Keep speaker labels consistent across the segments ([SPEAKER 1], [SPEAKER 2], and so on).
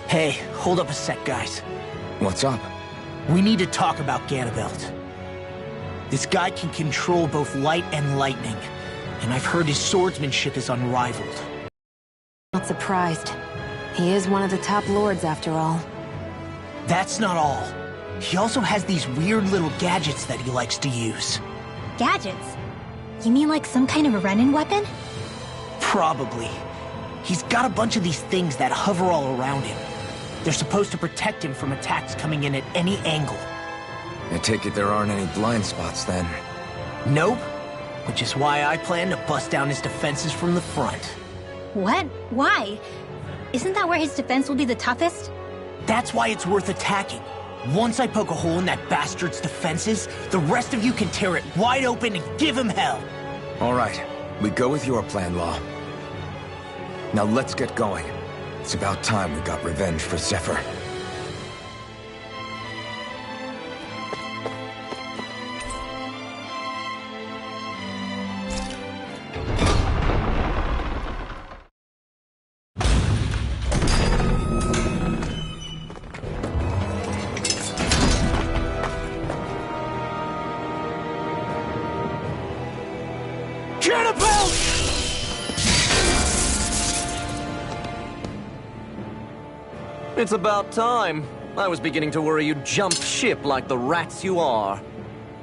[SPEAKER 1] Hey, hold up a sec, guys.
[SPEAKER 2] What's up?
[SPEAKER 1] We need to talk about Ganabelt. This guy can control both light and lightning, and I've heard his swordsmanship is unrivaled.
[SPEAKER 3] Not surprised. He is one of the top lords, after all.
[SPEAKER 1] That's not all. He also has these weird little gadgets that he likes to use.
[SPEAKER 4] Gadgets? You mean like some kind of a Renin weapon?
[SPEAKER 1] Probably. He's got a bunch of these things that hover all around him. They're supposed to protect him from attacks coming in at any angle.
[SPEAKER 2] I take it there aren't any blind spots then.
[SPEAKER 1] Nope. Which is why I plan to bust down his defenses from the front.
[SPEAKER 4] What? Why? Isn't that where his defense will be the toughest?
[SPEAKER 1] That's why it's worth attacking. Once I poke a hole in that bastard's defenses, the rest of you can tear it wide open and give him hell.
[SPEAKER 2] All right, we go with your plan, Law. Now let's get going. It's about time we got revenge for Zephyr.
[SPEAKER 5] It's about time. I was beginning to worry you'd jump ship like the rats you are.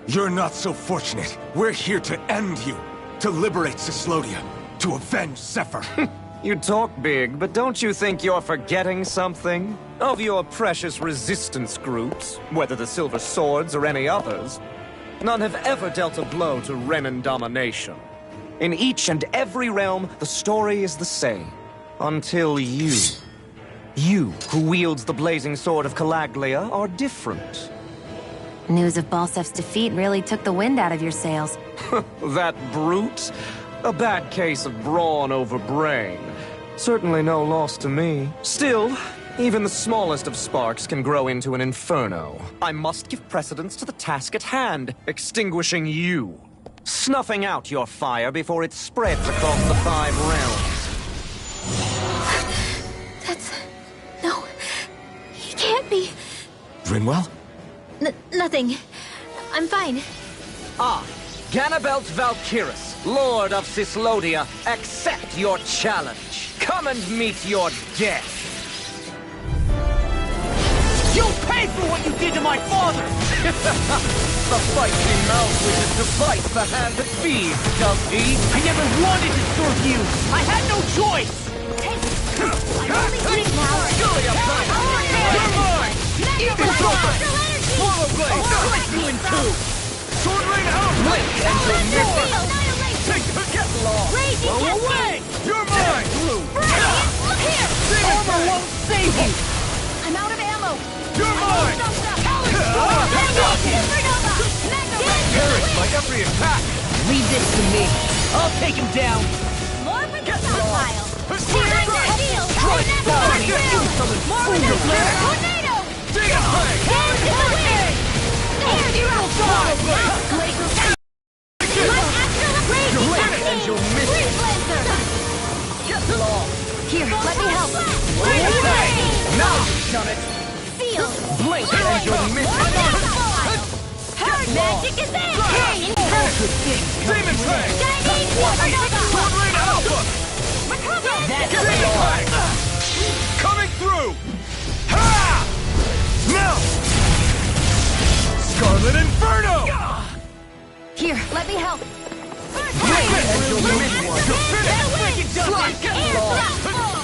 [SPEAKER 6] You're not so fortunate. We're here to end you. To liberate Cyslodia. To avenge Zephyr.
[SPEAKER 5] You talk big, but don't you think you're forgetting something? Of your precious resistance groups, whether the Silver Swords or any others, none have ever dealt a blow to Renin domination. In each and every realm, the story is the same. Until you... You, who wields the blazing sword of Calaglia, are different.
[SPEAKER 3] News of Balsef's defeat really took the wind out of your sails.
[SPEAKER 5] That brute? A bad case of brawn over brain. Certainly no loss to me. Still, even the smallest of sparks can grow into an inferno. I must give precedence to the task at hand, extinguishing you. Snuffing out your fire before it spreads across the 5 realms.
[SPEAKER 4] No. He can't be.
[SPEAKER 6] Rinwell?
[SPEAKER 4] Nothing. I'm fine.
[SPEAKER 5] Ah, Ganabelt Valkyris, Lord of Cyslodia, accept your challenge. Come and meet your death.
[SPEAKER 1] You'll pay for what you did to my father!
[SPEAKER 5] The feisty mouth wishes to bite the hand that feeds, does he?
[SPEAKER 1] I never wanted to serve you! I had no choice!
[SPEAKER 4] I'm only kidding now.
[SPEAKER 5] Surely I'm fine. You're mine! Eat this open! Swallow blade! Split you in two! Sword rain out! Blink and you'll miss it! Take the get law! Blow away! You're mine!
[SPEAKER 4] Look here!
[SPEAKER 1] Armor won't save you!
[SPEAKER 4] I'm out of ammo.
[SPEAKER 5] You're mine! Perish by every attack!
[SPEAKER 1] Leave this to me. I'll take him down.
[SPEAKER 4] More for the stockpile.
[SPEAKER 5] Strike down!
[SPEAKER 4] Tornado!
[SPEAKER 5] Demon blade!
[SPEAKER 4] Hands in the wind! There, you're out!
[SPEAKER 5] You'll hit it and you'll miss it! Get law!
[SPEAKER 3] Here, let me help.
[SPEAKER 5] Now, shut it!
[SPEAKER 4] Seal!
[SPEAKER 5] Blink and you'll miss it!
[SPEAKER 4] Magic is in!
[SPEAKER 5] Demon blade! Sword rain alpha! Demon blade! Coming through! Ha! Now! Scarlet Inferno!
[SPEAKER 3] Here, let me help.
[SPEAKER 5] Blink and you'll miss one! You're finished! Slide! Get law!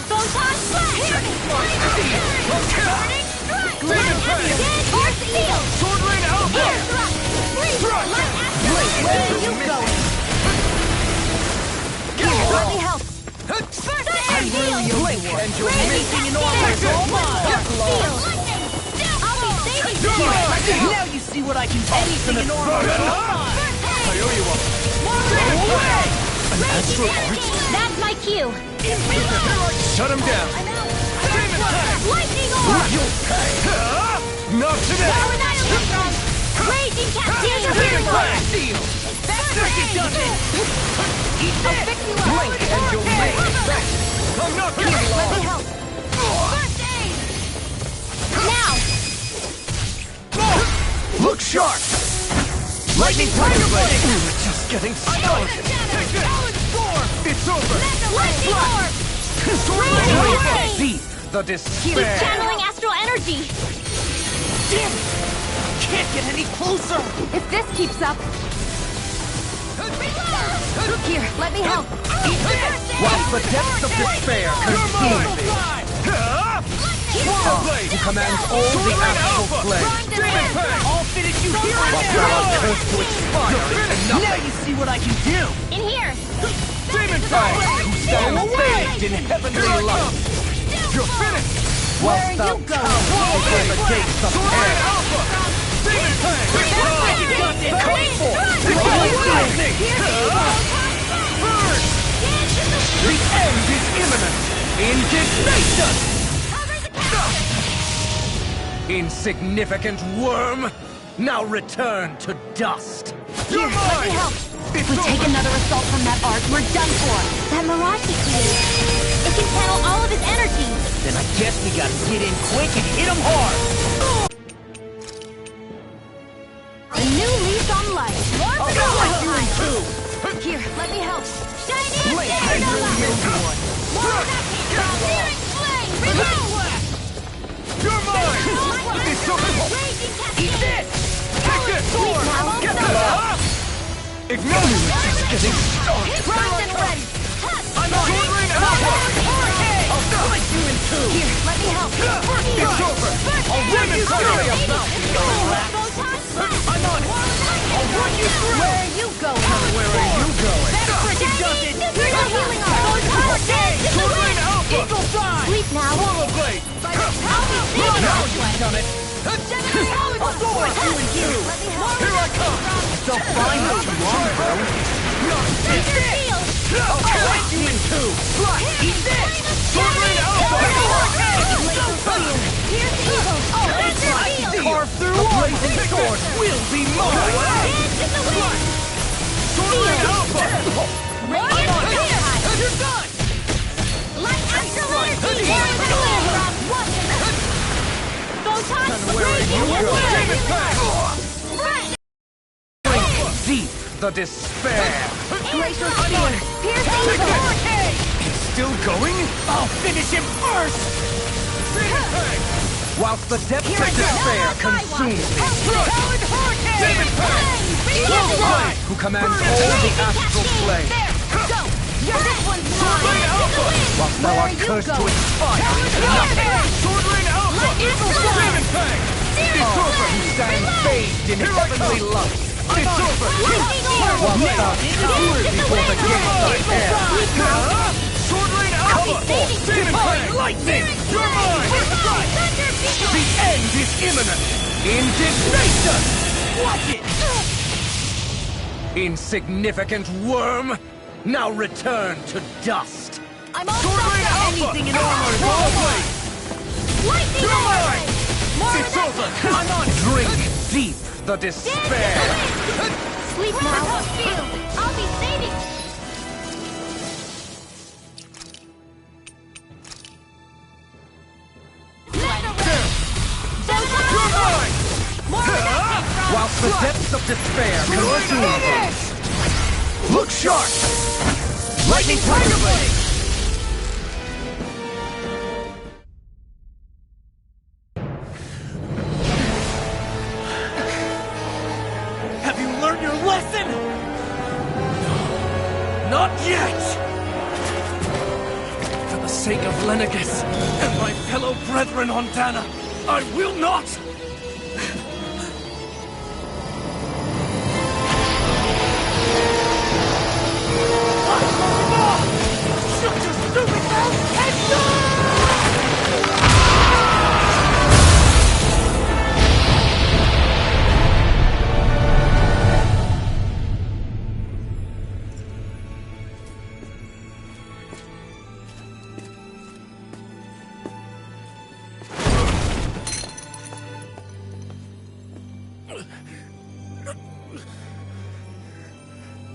[SPEAKER 4] Photon flash!
[SPEAKER 5] Demon blade! Sword rain alpha!
[SPEAKER 4] Where are you going?
[SPEAKER 3] Let me help.
[SPEAKER 5] Blink and you're missing an all mine!
[SPEAKER 4] I'll be saving
[SPEAKER 5] You're
[SPEAKER 4] you!
[SPEAKER 5] mine!
[SPEAKER 1] Now you see what I can do. Anything in armor.
[SPEAKER 5] I owe you one.
[SPEAKER 4] That's my cue!
[SPEAKER 5] Shut him down!
[SPEAKER 4] Lightning orb!
[SPEAKER 5] You'll pay! Not today!
[SPEAKER 4] Power annihilation! Raging cascade of healing orb!
[SPEAKER 1] Eat
[SPEAKER 4] I'll fix you up!
[SPEAKER 5] Blink and you'll make it back! I'm not
[SPEAKER 3] Here, let me help.
[SPEAKER 4] First aid!
[SPEAKER 6] sharp! Lightning Tiger Blade! We're just getting started! It's over!
[SPEAKER 5] Deep the
[SPEAKER 4] He's
[SPEAKER 5] despair.
[SPEAKER 4] channeling astral energy!
[SPEAKER 1] Damn it! Can't get any closer!
[SPEAKER 3] If this keeps up... Here, let me help.
[SPEAKER 5] While the depths of despair consume me, who commands all the astral flame,
[SPEAKER 1] I'll finish you here and
[SPEAKER 5] while thou art cursed to expire into
[SPEAKER 1] now! Now
[SPEAKER 5] nothing.
[SPEAKER 1] you see what I can do!
[SPEAKER 4] In here!
[SPEAKER 5] Demon Fang, who stands bathed in heavenly light,
[SPEAKER 6] You're finished!
[SPEAKER 5] whilst thou cowers before the gates of hell.
[SPEAKER 6] Demon Fang!
[SPEAKER 5] Come forth!
[SPEAKER 6] Burn!
[SPEAKER 5] The end is imminent! Indignation! Insignificant worm! Now return to dust!
[SPEAKER 6] You're mine!
[SPEAKER 3] If we take another assault from that arc, we're done for.
[SPEAKER 4] That mirage he created! It can channel all of his energy!
[SPEAKER 1] Then I guess we gotta get in quick and hit him hard!
[SPEAKER 3] A new lease on life. Here, let me help.
[SPEAKER 4] Shine in!
[SPEAKER 6] You're mine! It's over!
[SPEAKER 4] Eat this!
[SPEAKER 6] Take this!
[SPEAKER 4] Get
[SPEAKER 6] up! Ignore me! Just getting started!
[SPEAKER 4] Primed and ready!
[SPEAKER 6] I'm on!
[SPEAKER 1] I'll split you in two!
[SPEAKER 3] Here, let me help.
[SPEAKER 6] It's over! I'll run you through!
[SPEAKER 1] I'm on it! I'll run you through!
[SPEAKER 3] Where are you going?
[SPEAKER 5] Where are you going?
[SPEAKER 1] That freaking does it!
[SPEAKER 4] Healing arm!
[SPEAKER 1] Eagle Fly!
[SPEAKER 4] Sleep now!
[SPEAKER 6] Swallow Blade!
[SPEAKER 1] Now you've done it! I'll split you in two!
[SPEAKER 6] Here I come!
[SPEAKER 1] Don't find not too long ago! I'll split you in two! Eat this! Carve through a blazing sword will be mine!
[SPEAKER 6] You're done!
[SPEAKER 5] Deep the despair!
[SPEAKER 3] Glacial Spear. Piercing
[SPEAKER 6] It's still going?
[SPEAKER 1] I'll finish him first!
[SPEAKER 5] Whilst the depths of despair consume me,
[SPEAKER 6] Demon Fang!
[SPEAKER 5] who commands all the astral flame, whilst thou art cursed to expire into nothing,
[SPEAKER 6] Sword Rain Alpha! Demon Fang! It's over!
[SPEAKER 5] who stands bathed in heavenly light,
[SPEAKER 6] It's over!
[SPEAKER 5] whilst thou cowers before the gates of hell.
[SPEAKER 6] Sword Rain Alpha! Demon Fang!
[SPEAKER 5] Lightning!
[SPEAKER 6] You're mine!
[SPEAKER 5] The end is imminent! Indignation!
[SPEAKER 1] Watch it!
[SPEAKER 5] Insignificant worm! Now return to dust!
[SPEAKER 3] I'm all
[SPEAKER 6] Sword Rain
[SPEAKER 3] set.
[SPEAKER 6] Alpha!
[SPEAKER 3] Anything in armor.
[SPEAKER 6] Swallow Blade! You're mine!
[SPEAKER 5] It's over! I'm on! Drink deep the despair!
[SPEAKER 4] Sleep now! I'll be saving!
[SPEAKER 6] You're mine!
[SPEAKER 5] Whilst the depths of despair consume me,
[SPEAKER 6] Look sharp! Lightning Tiger Blade!
[SPEAKER 1] Have you learned your lesson? No, not yet! For the sake of Lenegus and my fellow brethren on Dana, I will not! Shut your stupid mouth and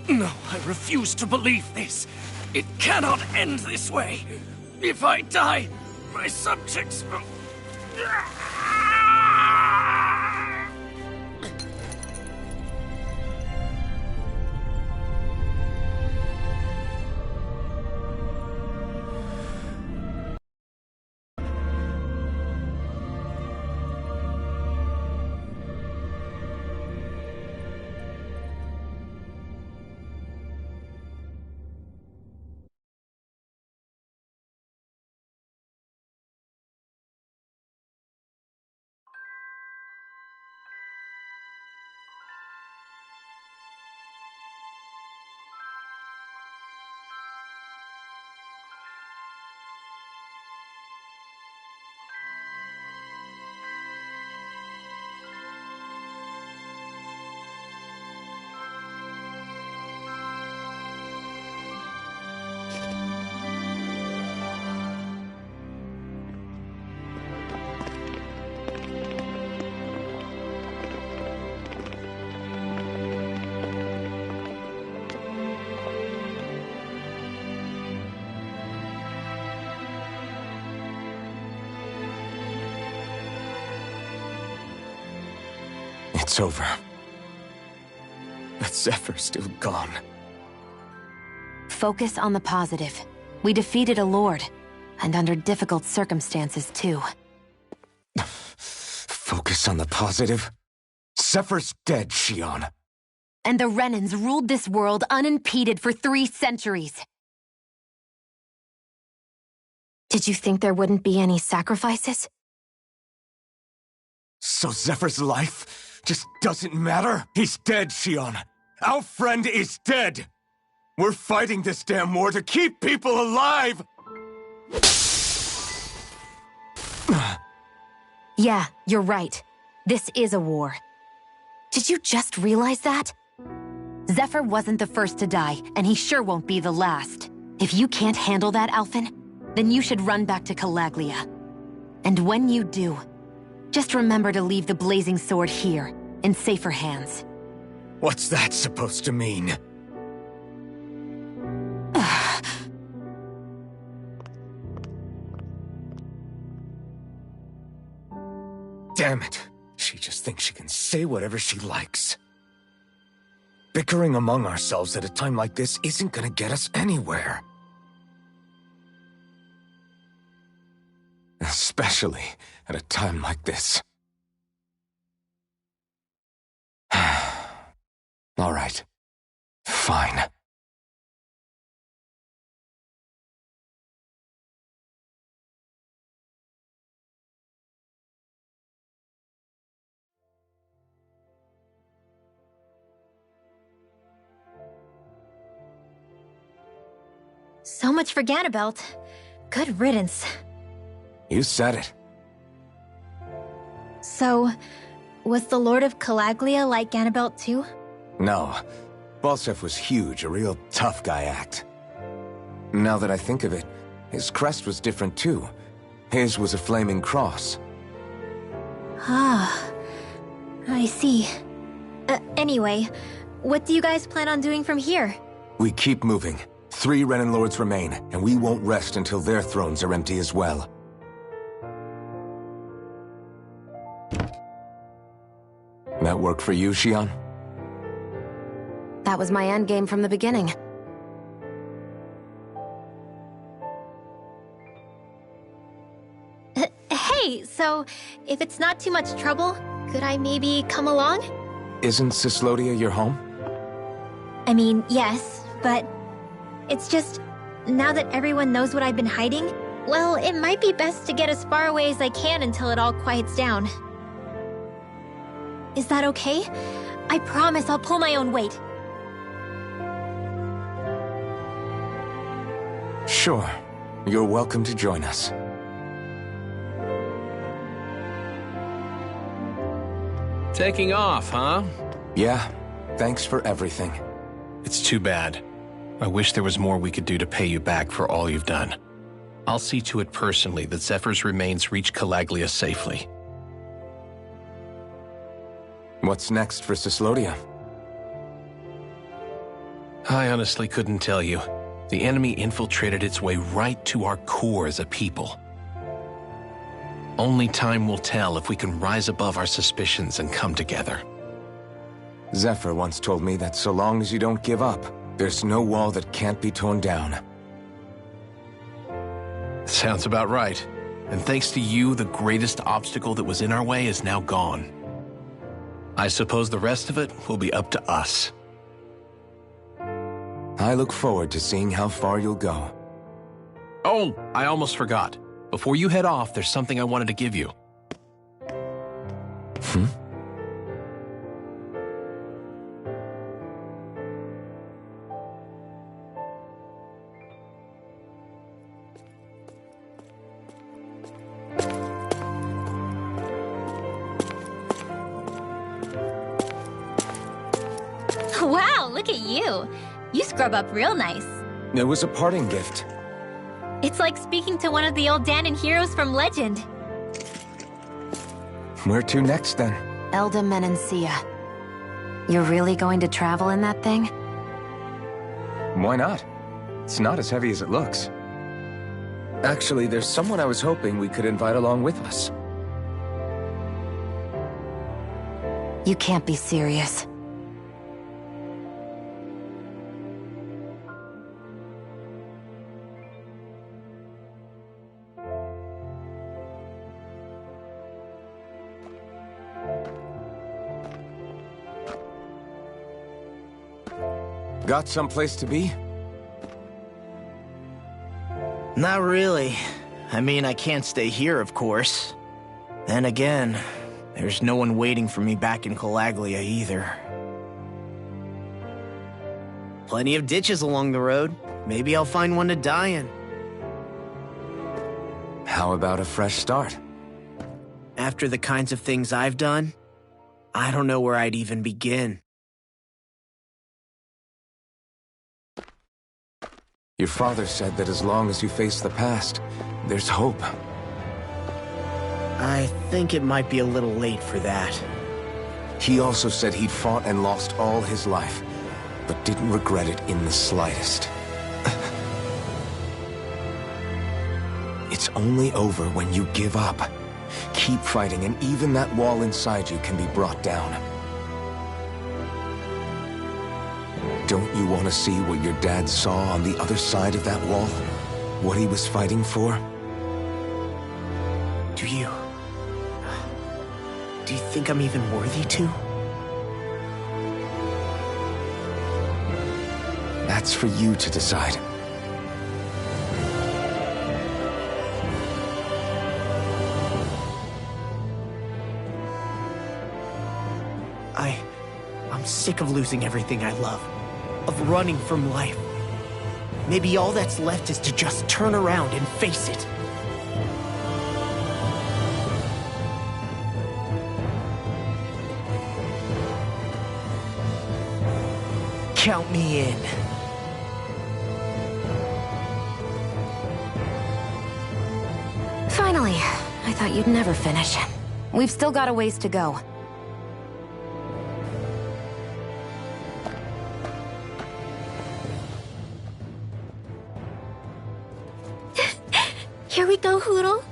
[SPEAKER 1] No, I refuse to believe this. It cannot end this way. If I die, my subjects will...
[SPEAKER 2] It's over. But Zephyr's still gone.
[SPEAKER 3] Focus on the positive. We defeated a lord, and under difficult circumstances, too.
[SPEAKER 2] Focus on the positive? Zephyr's dead, Xion.
[SPEAKER 3] And the Renans ruled this world unimpeded for 3 centuries. Did you think there wouldn't be any sacrifices?
[SPEAKER 6] So Zephyr's life just doesn't matter? He's dead, Xion. Our friend is dead. We're fighting this damn war to keep people alive!
[SPEAKER 3] Yeah, you're right. This is a war. Did you just realize that? Zephyr wasn't the first to die, and he sure won't be the last. If you can't handle that, Alphen, then you should run back to Calaglia. And when you do, just remember to leave the blazing sword here, in safer hands.
[SPEAKER 6] What's that supposed to mean? Damn it. She just thinks she can say whatever she likes. Bickering among ourselves at a time like this isn't gonna get us anywhere. Especially at a time like this. All right. Fine.
[SPEAKER 4] So much for Ganabelt. Good riddance.
[SPEAKER 6] You said it.
[SPEAKER 4] So, was the Lord of Calaglia like Ganabelt too?
[SPEAKER 6] No. Balsef was huge, a real tough guy act. Now that I think of it, his crest was different too. His was a flaming cross.
[SPEAKER 4] Ah, I see. Anyway, what do you guys plan on doing from here?
[SPEAKER 6] We keep moving. 3 Renan Lords remain, and we won't rest until their thrones are empty as well. That work for you, Xion?
[SPEAKER 3] That was my endgame from the beginning.
[SPEAKER 4] Hey, so, if it's not too much trouble, could I maybe come along?
[SPEAKER 6] Isn't Cyslodia your home?
[SPEAKER 4] I mean, yes, but it's just, now that everyone knows what I've been hiding, well, it might be best to get as far away as I can until it all quiets down. Is that okay? I promise I'll pull my own weight.
[SPEAKER 6] Sure. You're welcome to join us.
[SPEAKER 7] Taking off, huh?
[SPEAKER 6] Yeah. Thanks for everything.
[SPEAKER 7] It's too bad. I wish there was more we could do to pay you back for all you've done. I'll see to it personally that Zephyr's remains reach Calaglia safely.
[SPEAKER 6] What's next for Cyslodia?
[SPEAKER 7] I honestly couldn't tell you. The enemy infiltrated its way right to our core as a people. Only time will tell if we can rise above our suspicions and come together.
[SPEAKER 6] Zephyr once told me that so long as you don't give up, there's no wall that can't be torn down.
[SPEAKER 7] Sounds about right. And thanks to you, the greatest obstacle that was in our way is now gone. I suppose the rest of it will be up to us.
[SPEAKER 6] I look forward to seeing how far you'll go.
[SPEAKER 7] Oh, I almost forgot. Before you head off, there's something I wanted to give you.
[SPEAKER 4] Wow, look at you. You scrub up real nice.
[SPEAKER 6] It was a parting gift.
[SPEAKER 4] It's like speaking to one of the old Danon heroes from legend.
[SPEAKER 6] Where to next, then?
[SPEAKER 3] Elda Menancia. You're really going to travel in that thing?
[SPEAKER 6] Why not? It's not as heavy as it looks. Actually, there's someone I was hoping we could invite along with us.
[SPEAKER 3] You can't be serious.
[SPEAKER 6] Got someplace to be?
[SPEAKER 1] Not really. I mean, I can't stay here, of course. Then again, there's no one waiting for me back in Calaglia either. Plenty of ditches along the road. Maybe I'll find one to die in.
[SPEAKER 6] How about a fresh start?
[SPEAKER 1] After the kinds of things I've done, I don't know where I'd even begin.
[SPEAKER 6] Your father said that as long as you face the past, there's hope.
[SPEAKER 1] I think it might be a little late for that.
[SPEAKER 6] He also said he'd fought and lost all his life, but didn't regret it in the slightest. It's only over when you give up. Keep fighting, and even that wall inside you can be brought down. Don't you want to see what your dad saw on the other side of that wall? What he was fighting for?
[SPEAKER 1] Do you think I'm even worthy to?
[SPEAKER 6] That's for you to decide.
[SPEAKER 1] I'm sick of losing everything I love. Of running from life. Maybe all that's left is to just turn around and face it. Count me in.
[SPEAKER 3] Finally, I thought you'd never finish. We've still got a ways to go.
[SPEAKER 4] Here we go, Hoodle.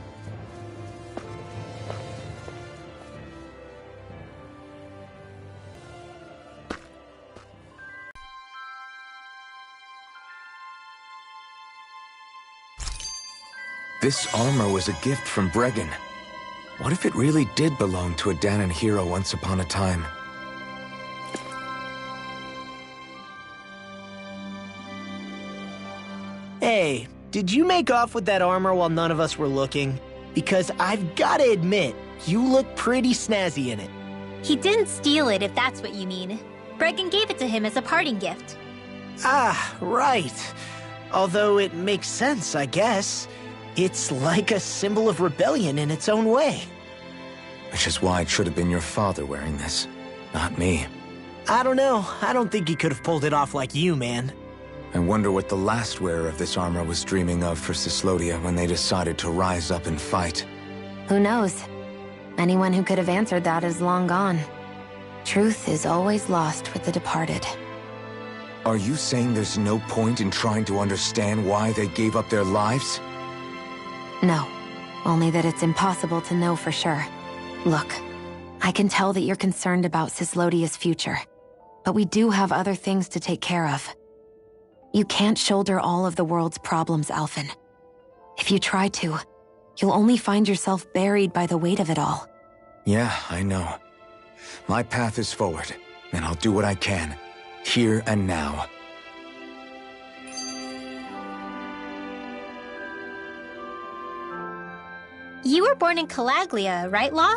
[SPEAKER 6] This armor was a gift from Bregan. What if it really did belong to a Dahnan hero once upon a time?
[SPEAKER 1] Hey, did you make off with that armor while none of us were looking? Because I've gotta admit, you look pretty snazzy in it.
[SPEAKER 4] He didn't steal it, if that's what you mean. Bregan gave it to him as a parting gift.
[SPEAKER 1] Ah, right. Although it makes sense, I guess. It's like a symbol of rebellion in its own way.
[SPEAKER 6] Which is why it should have been your father wearing this, not me.
[SPEAKER 1] I don't know. I don't think he could have pulled it off like you, man.
[SPEAKER 6] I wonder what the last wearer of this armor was dreaming of for Cyslodia when they decided to rise up and fight.
[SPEAKER 3] Who knows? Anyone who could have answered that is long gone. Truth is always lost with the departed.
[SPEAKER 6] Are you saying there's no point in trying to understand why they gave up their lives?
[SPEAKER 3] No, only that it's impossible to know for sure. Look, I can tell that you're concerned about Cyslodia's future, but we do have other things to take care of. You can't shoulder all of the world's problems, Alphen. If you try to, you'll only find yourself buried by the weight of it all.
[SPEAKER 6] Yeah, I know. My path is forward, and I'll do what I can, here and now.
[SPEAKER 4] You were born in Calaglia, right, Law?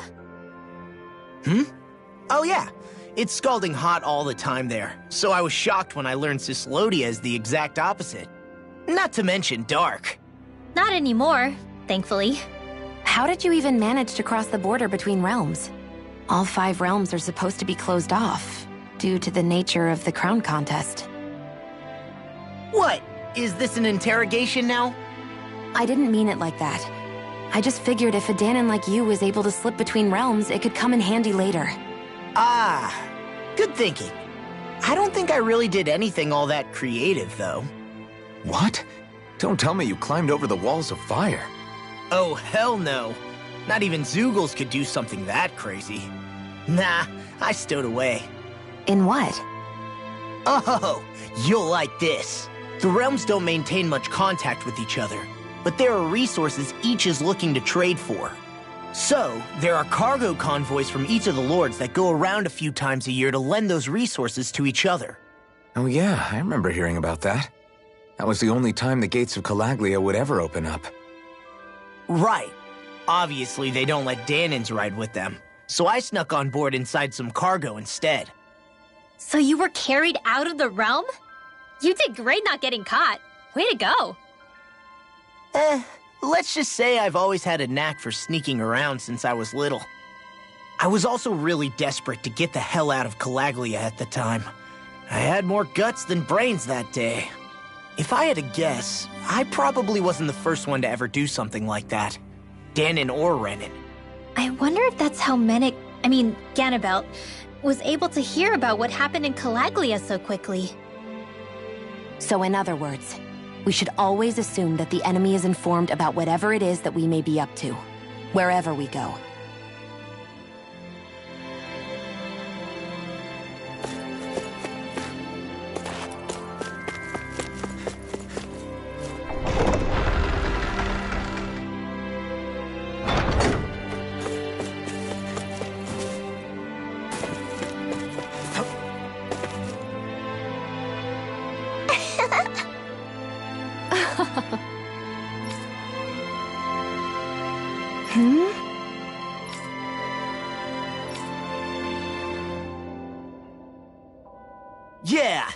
[SPEAKER 1] Oh yeah, it's scalding hot all the time there, so I was shocked when I learned Cyslodia is the exact opposite. Not to mention dark.
[SPEAKER 4] Not anymore, thankfully.
[SPEAKER 3] How did you even manage to cross the border between realms? All 5 realms are supposed to be closed off, due to the nature of the crown contest.
[SPEAKER 1] What? Is this an interrogation now?
[SPEAKER 3] I didn't mean it like that. I just figured if a Dahnan like you was able to slip between realms, it could come in handy later.
[SPEAKER 1] Ah, good thinking. I don't think I really did anything all that creative, though.
[SPEAKER 6] What? Don't tell me you climbed over the walls of fire.
[SPEAKER 1] Oh, hell no. Not even Zoogles could do something that crazy. Nah, I stowed away.
[SPEAKER 3] In what?
[SPEAKER 1] Oh, you'll like this. The realms don't maintain much contact with each other, but there are resources each is looking to trade for. So, there are cargo convoys from each of the lords that go around a few times a year to lend those resources to each other.
[SPEAKER 6] Oh yeah, I remember hearing about that. That was the only time the gates of Calaglia would ever open up.
[SPEAKER 1] Right. Obviously, they don't let Danins ride with them, so I snuck on board inside some cargo instead.
[SPEAKER 4] So you were carried out of the realm? You did great not getting caught. Way to go.
[SPEAKER 1] Let's just say I've always had a knack for sneaking around since I was little. I was also really desperate to get the hell out of Calaglia at the time. I had more guts than brains that day. If I had to guess, I probably wasn't the first one to ever do something like that. Danin or Renin.
[SPEAKER 4] I wonder if that's how Ganabelt, was able to hear about what happened in Calaglia so quickly.
[SPEAKER 3] So in other words, we should always assume that the enemy is informed about whatever it is that we may be up to, wherever we go.
[SPEAKER 1] Yeah!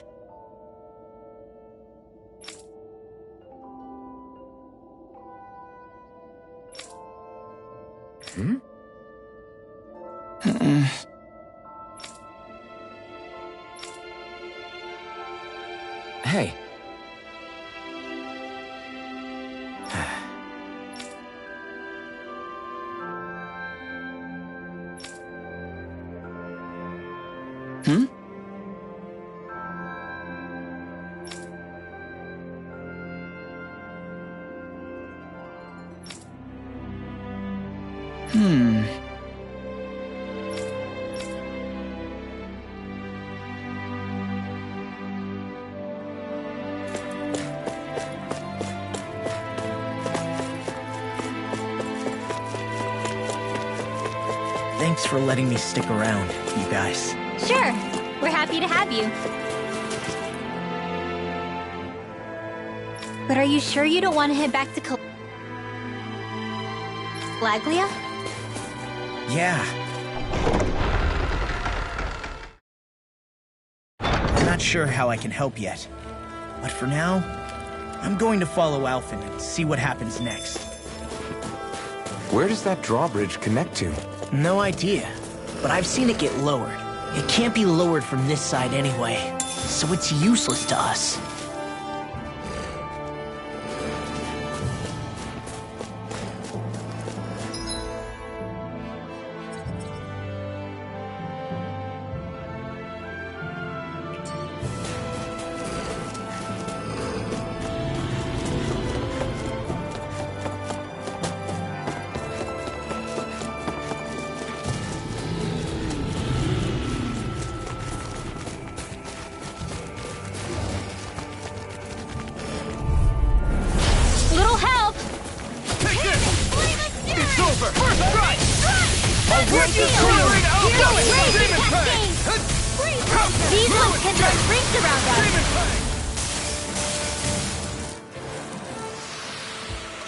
[SPEAKER 6] Hey.
[SPEAKER 1] Thanks for letting me stick around, you guys.
[SPEAKER 4] Sure, we're happy to have you. But are you sure you don't want to head back to Calaglia?
[SPEAKER 1] Yeah. I'm not sure how I can help yet. But for now, I'm going to follow Alphen and see what happens next.
[SPEAKER 6] Where does that drawbridge connect to?
[SPEAKER 1] No idea, but I've seen it get lowered. It can't be lowered from this side anyway, so it's useless to us.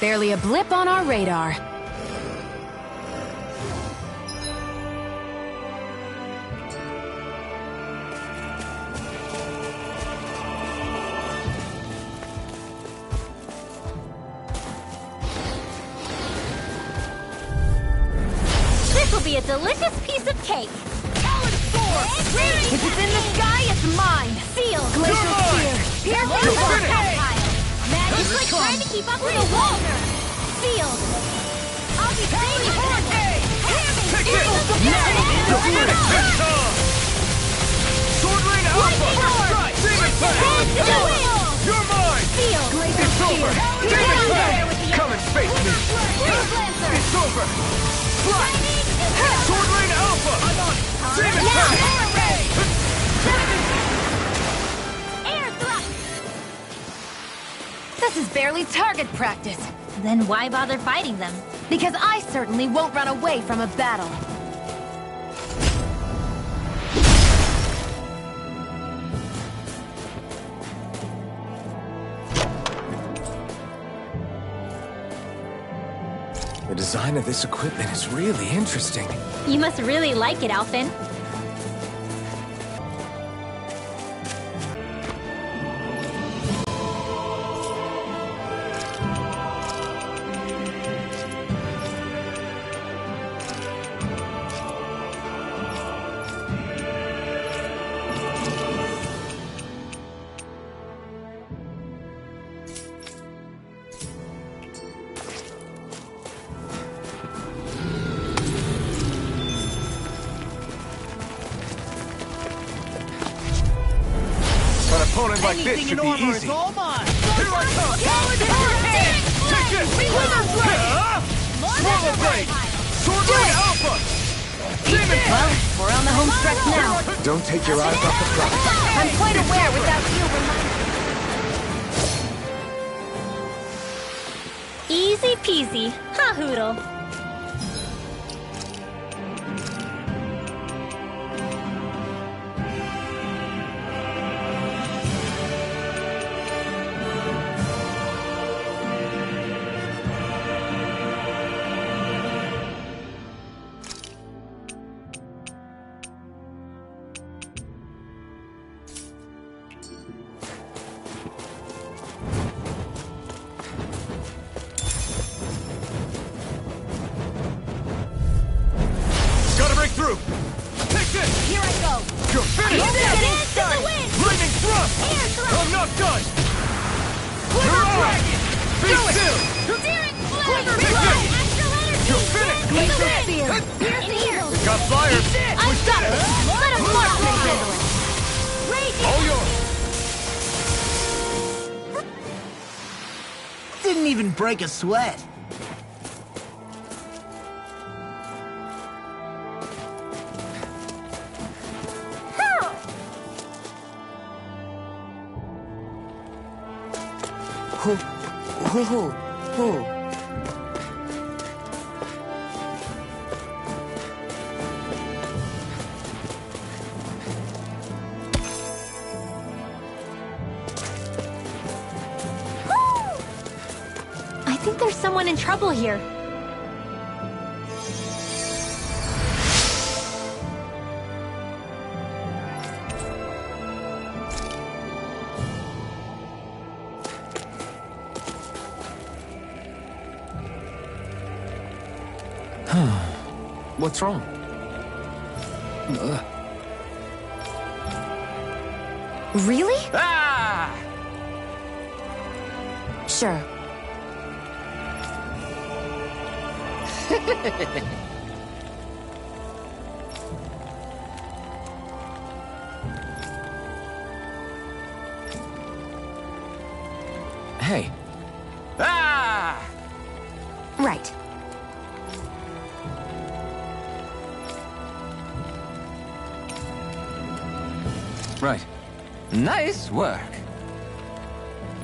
[SPEAKER 3] Barely a blip on our radar.
[SPEAKER 4] This will be a delicious piece of cake.
[SPEAKER 3] If it's in the sky, it's mine.
[SPEAKER 4] Sealed.
[SPEAKER 3] Glacial Spear.
[SPEAKER 4] Pierce the tactile. It's like trying to keep up with a wall. Sealed. I'll be saving you.
[SPEAKER 5] Sword Rain Alpha! Strike! Demon Fang! You're mine!
[SPEAKER 4] Sealed.
[SPEAKER 5] It's over! Demon Fang! Come and face me! It's over! Fly! Sword Rain Alpha! I'm on!
[SPEAKER 3] target practice.
[SPEAKER 4] Then why bother fighting them?
[SPEAKER 3] Because I certainly won't run away from a battle.
[SPEAKER 6] The design of this equipment is really interesting.
[SPEAKER 4] You must really like it, Alphen.
[SPEAKER 6] Opponent like this should be easy.
[SPEAKER 1] All mine.
[SPEAKER 6] Here I come! Take this! Swallow Blade! Sword Blade Alpha! Demon!
[SPEAKER 3] Well, we're on the home stretch now.
[SPEAKER 6] Don't take your eyes off the prize.
[SPEAKER 3] I'm quite aware without you reminding.
[SPEAKER 4] Easy peasy. Ha hoodle.
[SPEAKER 6] Through! Take this!
[SPEAKER 3] Here I go.
[SPEAKER 6] You're finished! Lightning thrust! I'm not done! Quiver Dragon! Be still!
[SPEAKER 3] Quiver
[SPEAKER 6] Take
[SPEAKER 3] fly.
[SPEAKER 6] this! You're finished!
[SPEAKER 3] Glacial spear.
[SPEAKER 6] Got fire!
[SPEAKER 3] I've got it. Let him marksman handle it.
[SPEAKER 6] All yours!
[SPEAKER 1] Didn't even break a sweat.
[SPEAKER 4] I think there's someone in trouble here.
[SPEAKER 6] What's wrong?
[SPEAKER 3] Really?
[SPEAKER 6] Ah!
[SPEAKER 3] Sure.
[SPEAKER 6] Hey. Ah!
[SPEAKER 3] Right.
[SPEAKER 6] Right. Nice work.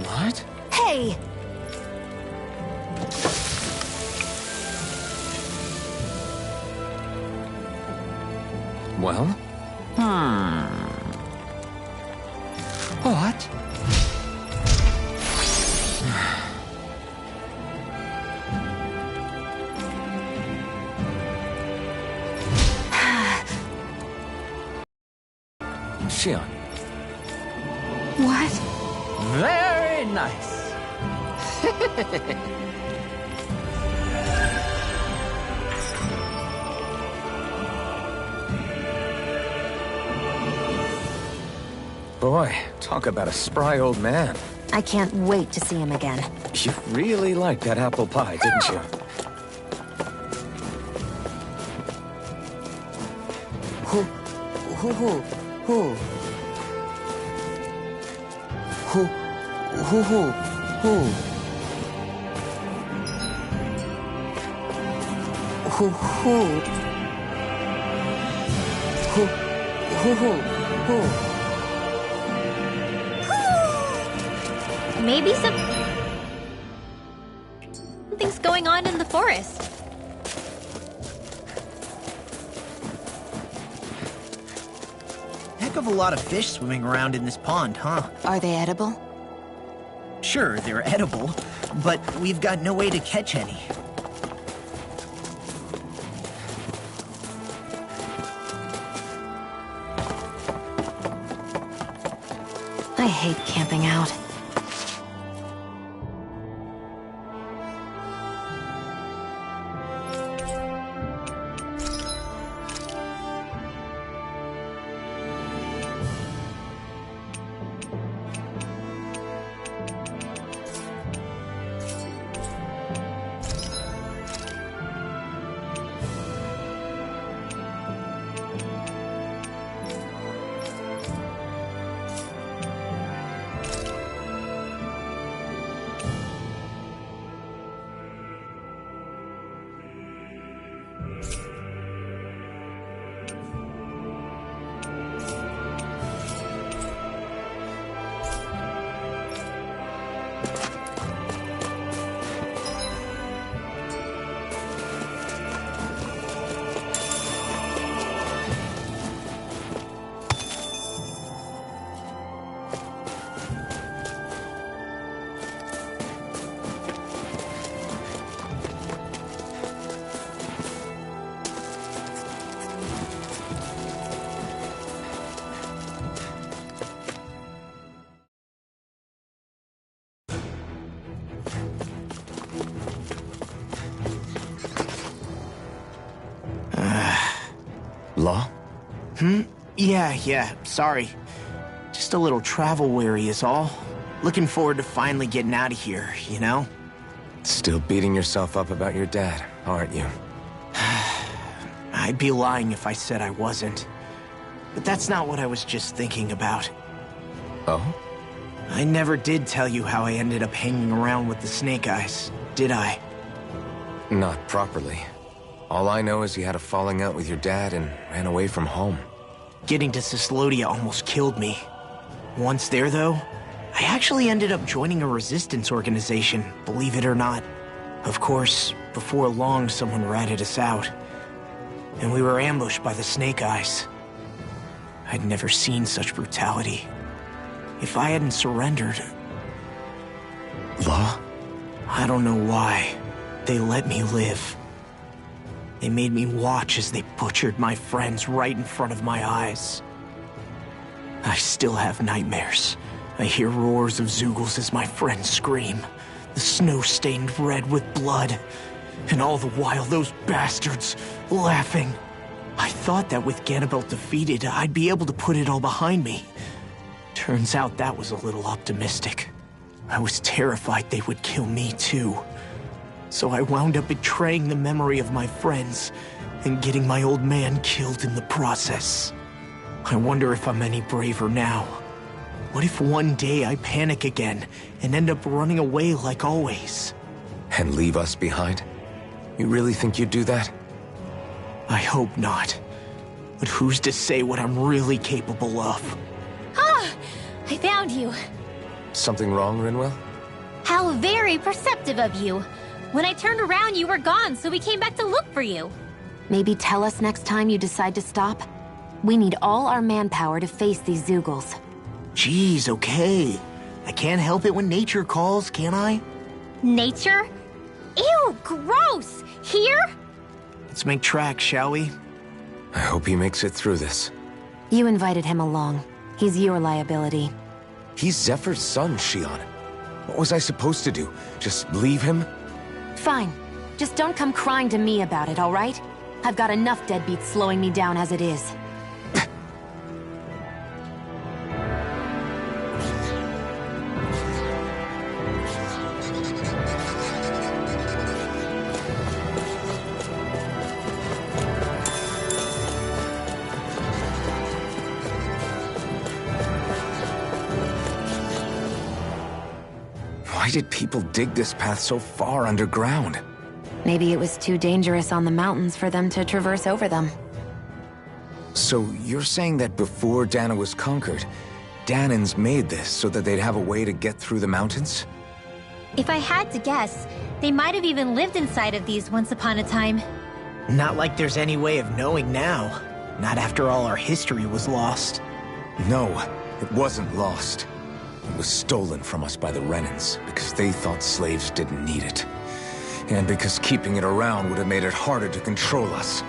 [SPEAKER 6] What?
[SPEAKER 3] Hey!
[SPEAKER 6] Well? What? Shion.
[SPEAKER 3] What?
[SPEAKER 6] Very nice. Boy, talk about a spry old man.
[SPEAKER 3] I can't wait to see him again.
[SPEAKER 6] You really liked that apple pie, didn't you?
[SPEAKER 3] Who? Who? Who? Who? Who? Who? Who? Who? Who? Who? Who? Who?
[SPEAKER 4] Maybe some... going on in the forest.
[SPEAKER 1] Heck of a lot of fish swimming around in this pond, huh?
[SPEAKER 3] Are they edible?
[SPEAKER 1] Sure, they're edible, but we've got no way to catch any.
[SPEAKER 3] I hate camping out.
[SPEAKER 6] Law?
[SPEAKER 1] Yeah, sorry. Just a little travel weary is all. Looking forward to finally getting out of here, you know?
[SPEAKER 6] Still beating yourself up about your dad, aren't you?
[SPEAKER 1] I'd be lying if I said I wasn't. But that's not what I was just thinking about.
[SPEAKER 6] Oh?
[SPEAKER 1] I never did tell you how I ended up hanging around with the Snake Eyes, did I?
[SPEAKER 6] Not properly. All I know is you had a falling out with your dad and ran away from home.
[SPEAKER 1] Getting to Cislodia almost killed me. Once there, though, I actually ended up joining a resistance organization, believe it or not. Of course, before long, someone ratted us out. And we were ambushed by the Snake Eyes. I'd never seen such brutality. If I hadn't surrendered...
[SPEAKER 6] Law?
[SPEAKER 1] I don't know why. They let me live. They made me watch as they butchered my friends right in front of my eyes. I still have nightmares. I hear roars of Zeugles as my friends scream. The snow stained red with blood. And all the while, those bastards laughing. I thought that with Ganabelt defeated, I'd be able to put it all behind me. Turns out that was a little optimistic. I was terrified they would kill me too. So I wound up betraying the memory of my friends and getting my old man killed in the process. I wonder if I'm any braver now. What if one day I panic again and end up running away like always?
[SPEAKER 6] And leave us behind? You really think you'd do that?
[SPEAKER 1] I hope not. But who's to say what I'm really capable of?
[SPEAKER 4] Ah! I found you.
[SPEAKER 6] Something wrong, Rinwell?
[SPEAKER 4] How very perceptive of you. When I turned around, you were gone, so we came back to look for you.
[SPEAKER 3] Maybe tell us next time you decide to stop? We need all our manpower to face these Zeugles.
[SPEAKER 1] Jeez, okay. I can't help it when nature calls, can I?
[SPEAKER 4] Nature? Ew, gross! Here?
[SPEAKER 1] Let's make tracks, shall we?
[SPEAKER 6] I hope he makes it through this.
[SPEAKER 3] You invited him along. He's your liability.
[SPEAKER 6] He's Zephyr's son, Shion. What was I supposed to do? Just leave him?
[SPEAKER 3] Fine. Just don't come crying to me about it, all right? I've got enough deadbeats slowing me down as it is.
[SPEAKER 6] Why did people dig this path so far underground?
[SPEAKER 3] Maybe it was too dangerous on the mountains for them to traverse over them.
[SPEAKER 6] So you're saying that before Dana was conquered, Danans made this so that they'd have a way to get through the mountains?
[SPEAKER 4] If I had to guess, They might have even lived inside of these once upon a time.
[SPEAKER 1] Not like there's any way of knowing now. Not after all our history was lost.
[SPEAKER 6] No, it wasn't lost. It was stolen from us by the Renans because they thought slaves didn't need it. And because keeping it around would have made it harder to control us.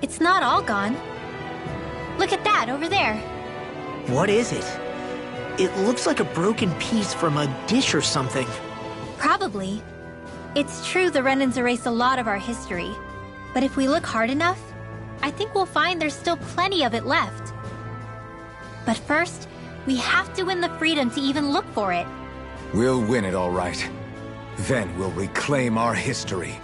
[SPEAKER 4] It's not all gone. Look at that over there.
[SPEAKER 1] What is it? It looks like a broken piece from a dish or something.
[SPEAKER 4] Probably. It's true the Renans erased a lot of our history. But if we look hard enough, I think we'll find there's still plenty of it left. But first, we have to win the freedom to even look for it.
[SPEAKER 6] We'll win it all right. Then we'll reclaim our history.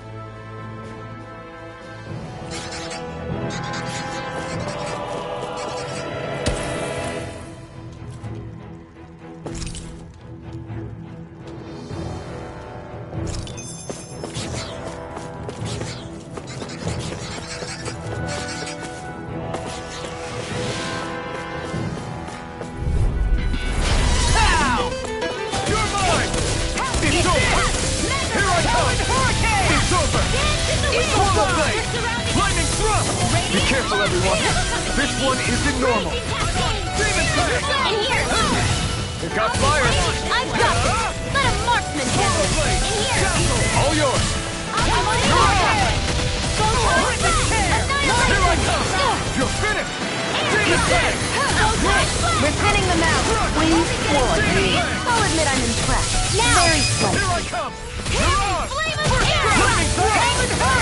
[SPEAKER 2] Be careful, everyone. This one isn't normal.
[SPEAKER 4] In here!
[SPEAKER 2] It got fired.
[SPEAKER 4] I've got this! Let a marksman handle it! In here!
[SPEAKER 2] All yours. Here I come. You're finished.
[SPEAKER 3] We're thinning them out. Please forward me. I'll admit I'm impressed.
[SPEAKER 4] Now!
[SPEAKER 3] Very slight.
[SPEAKER 2] Here I come. You're on.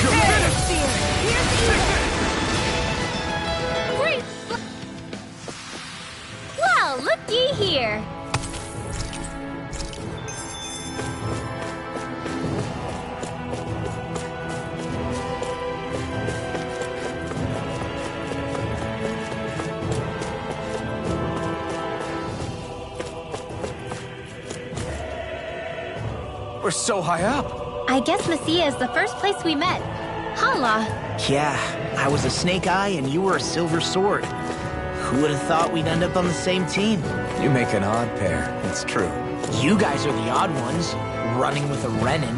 [SPEAKER 2] You're finished.
[SPEAKER 4] Well, looky here!
[SPEAKER 2] We're so high up.
[SPEAKER 4] I guess Messia is the first place we met. Hala!
[SPEAKER 1] Yeah, I was a Snake Eye and you were a Silver Sword. Who would have thought we'd end up on the same team?
[SPEAKER 6] You make an odd pair, it's true.
[SPEAKER 1] You guys are the odd ones, running with a Renin.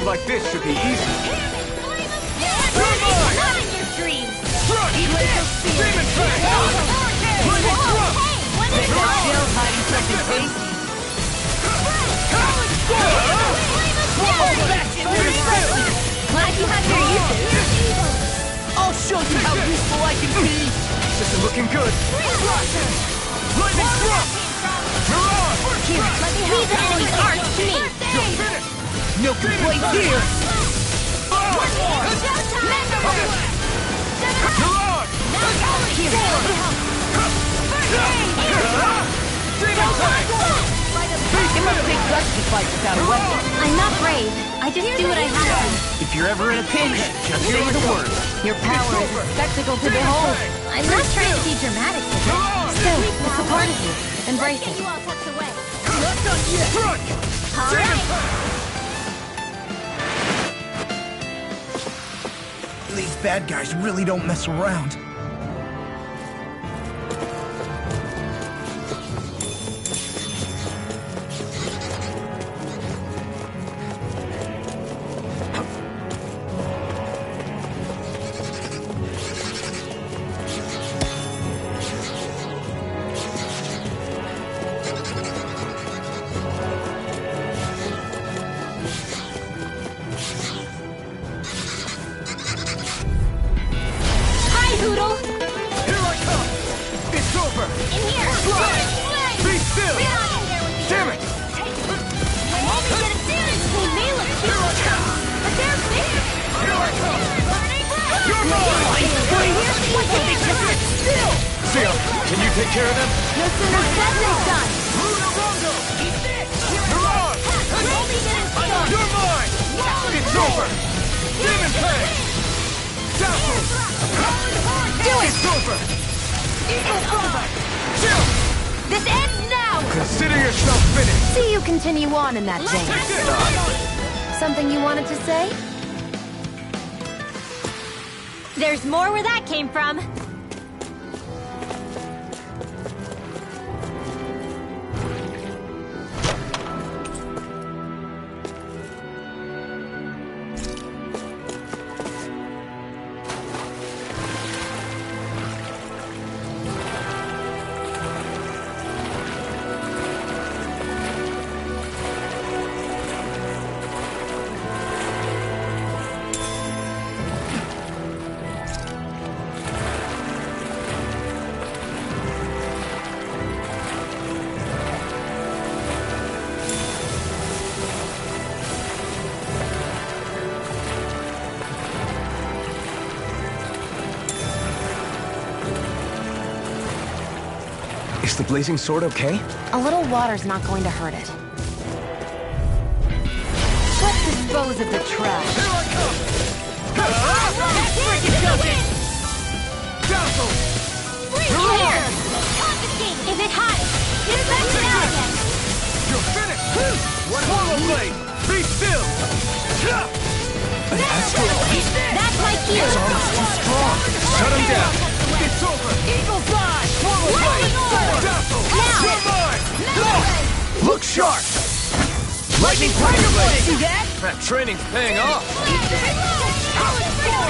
[SPEAKER 2] Like this should be easy.
[SPEAKER 4] Not in your dreams!
[SPEAKER 2] Demon Fang! Lightning Thrust!
[SPEAKER 3] Still hiding something tasty. Glad you have your uses. I'll show you how useful I can be.
[SPEAKER 2] This is looking good. Lightning Thrust! Mirage!
[SPEAKER 3] Here, let me help.
[SPEAKER 4] Leave the enemy's arts to me!
[SPEAKER 2] You're finished!
[SPEAKER 3] No complaints here.
[SPEAKER 2] Mirage! Demon Fang!
[SPEAKER 3] It must take guts to fight without a weapon.
[SPEAKER 4] I'm not brave. I just do what I have to.
[SPEAKER 1] If you're ever in a pinch, just say the word.
[SPEAKER 3] Your power is a spectacle to behold.
[SPEAKER 4] I'm not trying to be dramatic with it.
[SPEAKER 3] Still, it's a part of you. Embrace it.
[SPEAKER 4] You all tucked away.
[SPEAKER 2] Crunch! Demon Fang!
[SPEAKER 1] These bad guys really don't mess around.
[SPEAKER 4] Hi, Hoodle!
[SPEAKER 6] Zia, can you take care of them?
[SPEAKER 3] No sooner said than done!
[SPEAKER 6] You're mine! It's over! Demon Fang! Dazzle!
[SPEAKER 3] Do it!
[SPEAKER 6] It's over! Chill!
[SPEAKER 3] This ends now!
[SPEAKER 6] Consider yourself finished!
[SPEAKER 3] See you continue on in that vein. Something you wanted to say?
[SPEAKER 4] There's more where that came from.
[SPEAKER 6] Is the blazing sword okay?
[SPEAKER 3] A little water's not going to hurt it. Let's dispose of the trash.
[SPEAKER 6] Here I come! Freaking joking! Dazzle!
[SPEAKER 4] Here! Is it hot? Get back to that!
[SPEAKER 6] You're finished! Swallow blade! Be still! An astral!
[SPEAKER 4] That's my cue!
[SPEAKER 6] His armor's too strong! Shut him down! It's over!
[SPEAKER 4] Eagle's eye!
[SPEAKER 6] Swallow blade! Dazzle! You're mine! Look sharp! Lightning Tiger Blade!
[SPEAKER 4] See that?
[SPEAKER 6] That training's paying off!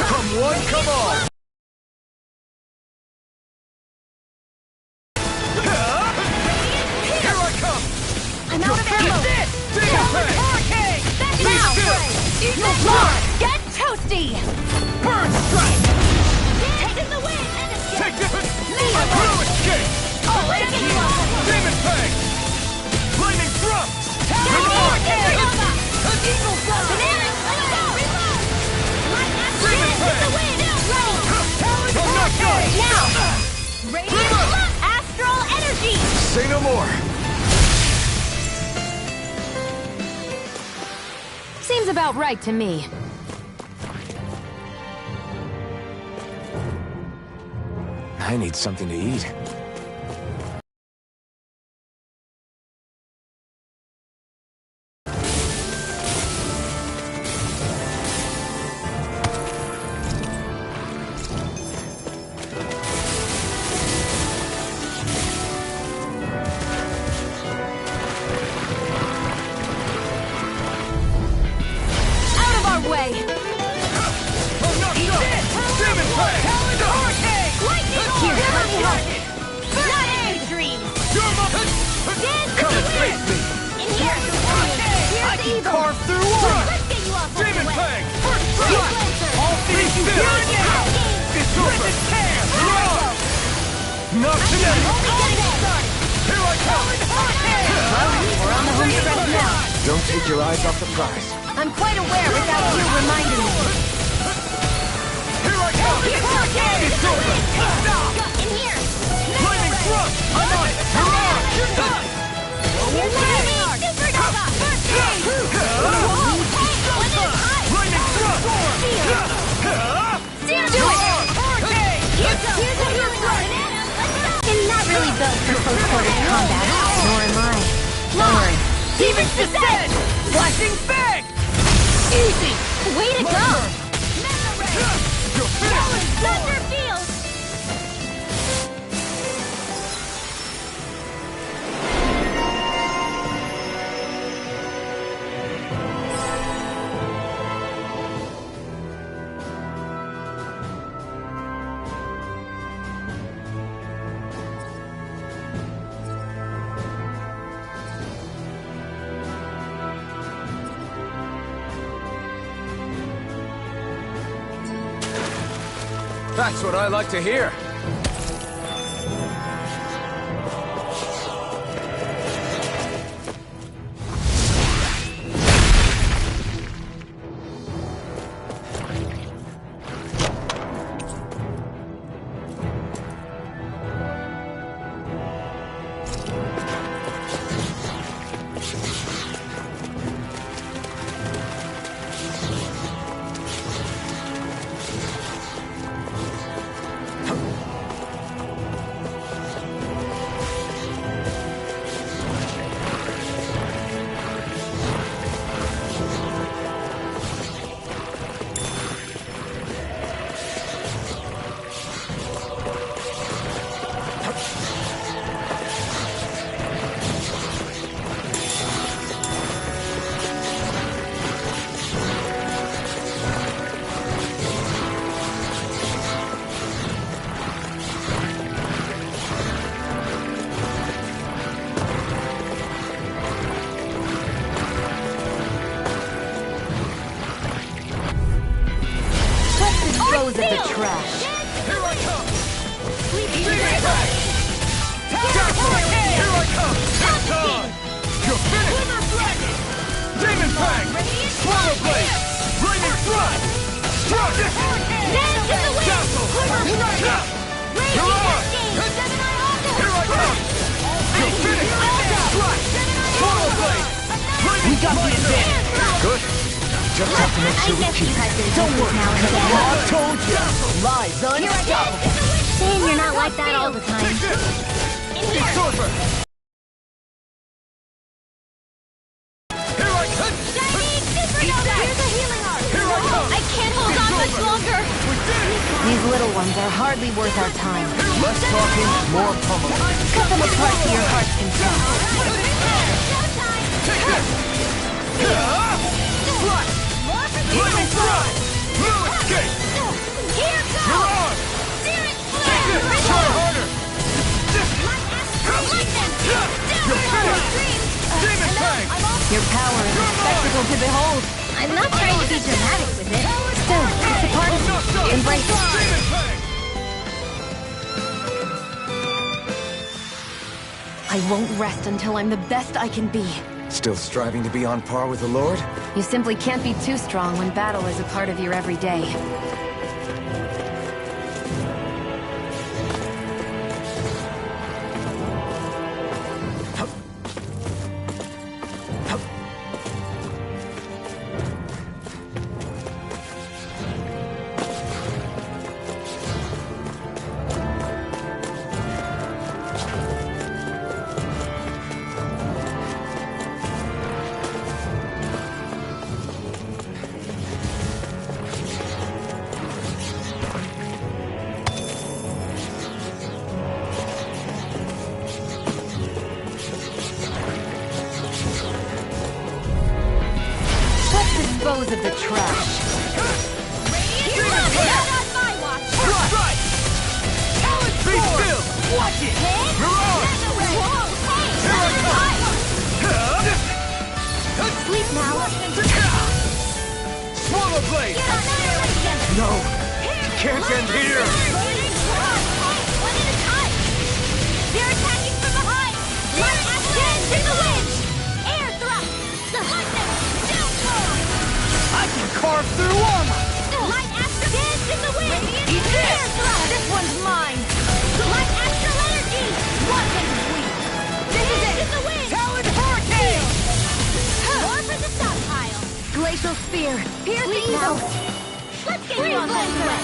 [SPEAKER 6] Come one, come all! Here I come!
[SPEAKER 3] I'm out of ammo!
[SPEAKER 6] Demon Fang! Be still!
[SPEAKER 3] Eagle Fly! Get toasty!
[SPEAKER 6] Burn strike!
[SPEAKER 4] Take the wind!
[SPEAKER 6] Take this! I will escape! Demon Fang! Lightning Drum!
[SPEAKER 4] Eagle Fly!
[SPEAKER 6] Demon Fang! I'm not done!
[SPEAKER 4] Now! Radiant Astral Energy!
[SPEAKER 6] Say no more!
[SPEAKER 3] Seems about right to me.
[SPEAKER 6] I need something to eat.
[SPEAKER 3] Out of our way!
[SPEAKER 6] I'm not done! Demon Fang!
[SPEAKER 3] Here, let me help.
[SPEAKER 4] Not any dreams!
[SPEAKER 6] You're my... Come and face me!
[SPEAKER 4] In here!
[SPEAKER 3] I can
[SPEAKER 6] Carve through one!
[SPEAKER 4] Let's get you off the
[SPEAKER 6] Demon
[SPEAKER 4] way!
[SPEAKER 6] Fang! First strike! All things still! It's over! Not today! Here I come!
[SPEAKER 3] We're on the home stretch now.
[SPEAKER 6] Don't take your eyes off the prize.
[SPEAKER 3] I'm quite aware without you reminding me.
[SPEAKER 6] Here I come! It's over!
[SPEAKER 4] In here!
[SPEAKER 6] Lightning thrust! I'm on it! You're on! You're done!
[SPEAKER 4] Supernova! First aid!
[SPEAKER 6] Lightning thrust!
[SPEAKER 4] Do it! Here's a healing banana!
[SPEAKER 3] I'm not really built for close-quarters combat, nor am I. Don't worry.
[SPEAKER 4] Demons descend!
[SPEAKER 6] Flashing Fang!
[SPEAKER 4] Easy! Way to go!
[SPEAKER 6] You're finished!
[SPEAKER 4] Thunder Field!
[SPEAKER 6] That's what I like to hear.
[SPEAKER 3] trash.
[SPEAKER 6] Here I come!
[SPEAKER 4] Sleepy
[SPEAKER 6] Demon Fang! Here I come! Time! You're finished! Demon Fang! Swallow Blade! Raging Thrust! Struck!
[SPEAKER 4] Dance in the wind!
[SPEAKER 6] Castle! You're on! Here I come! You're finished! Strike! Swallow Blade!
[SPEAKER 1] We got the advantage.
[SPEAKER 6] Good. Just have to make sure we keep it.
[SPEAKER 1] Don't worry. I told you. Lies unstoppable.
[SPEAKER 4] Shame you're not like that all the time.
[SPEAKER 6] It's over! Here I come!
[SPEAKER 4] Shining Supernova! Here's a healing art!
[SPEAKER 6] Here I come!
[SPEAKER 4] I can't hold on much longer!
[SPEAKER 6] We did it!
[SPEAKER 3] These little ones are hardly worth our time.
[SPEAKER 1] Less talking, more pummeling.
[SPEAKER 3] Cut them apart to your heart's content.
[SPEAKER 6] Take this! Fly! Lightning Thrust! No escape!
[SPEAKER 4] Here
[SPEAKER 6] You're
[SPEAKER 4] goes!
[SPEAKER 6] on!
[SPEAKER 4] Spirit
[SPEAKER 6] Take this!
[SPEAKER 4] Flare!
[SPEAKER 6] Try harder! You're finished! Demon Fang!
[SPEAKER 3] Your power is a spectacle to behold.
[SPEAKER 4] I'm not trying to be dramatic with it.
[SPEAKER 3] Still, it's a part of
[SPEAKER 6] Enough
[SPEAKER 3] you.
[SPEAKER 6] done!
[SPEAKER 3] Embrace it.
[SPEAKER 6] Demon Fang!
[SPEAKER 3] I won't rest until I'm the best I can be.
[SPEAKER 2] Still striving to be on par with the Lord?
[SPEAKER 3] You simply can't be too strong when battle is a part of your everyday. Let's dispose of the trash.
[SPEAKER 4] You're not on my watch!
[SPEAKER 6] Right! Be still!
[SPEAKER 1] Watch it.
[SPEAKER 6] You're on!
[SPEAKER 4] Whoa,
[SPEAKER 6] Here I come!
[SPEAKER 4] Sleep now!
[SPEAKER 6] Swallow Blade! No! Can't end here!
[SPEAKER 4] One at a time! They're attacking from behind! Light dance in the wind! Air thrust! Lightning! Downpour!
[SPEAKER 1] I can carve through armor.
[SPEAKER 4] Light astral dance in the wind!
[SPEAKER 1] Eat this.
[SPEAKER 4] Air thrust!
[SPEAKER 3] This one's mine.
[SPEAKER 4] Light astral energy! One and weak! This is it! In the wind!
[SPEAKER 1] Talon Hurricane.
[SPEAKER 4] More for the stockpile!
[SPEAKER 3] Glacial spear. Pierce the evil.
[SPEAKER 4] Let's get you on that way!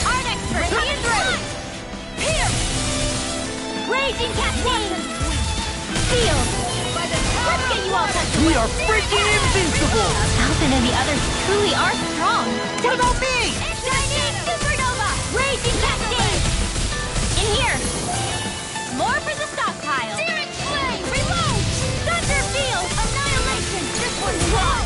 [SPEAKER 4] Art expert! Coming through! Here! Raging cascade! Shield! Let's get you all touched
[SPEAKER 1] We are freaking invincible.
[SPEAKER 4] Falcon and the others truly are strong!
[SPEAKER 1] What about me?
[SPEAKER 4] Shining Supernova! Raging cascade! In here! More for the stockpile! Spirit Flame! Reload! Thunder Field! Annihilation! This one's wrong!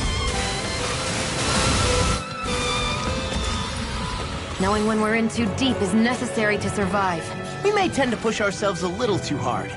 [SPEAKER 3] Knowing when we're in too deep is necessary to survive.
[SPEAKER 1] We may tend to push ourselves a little too hard.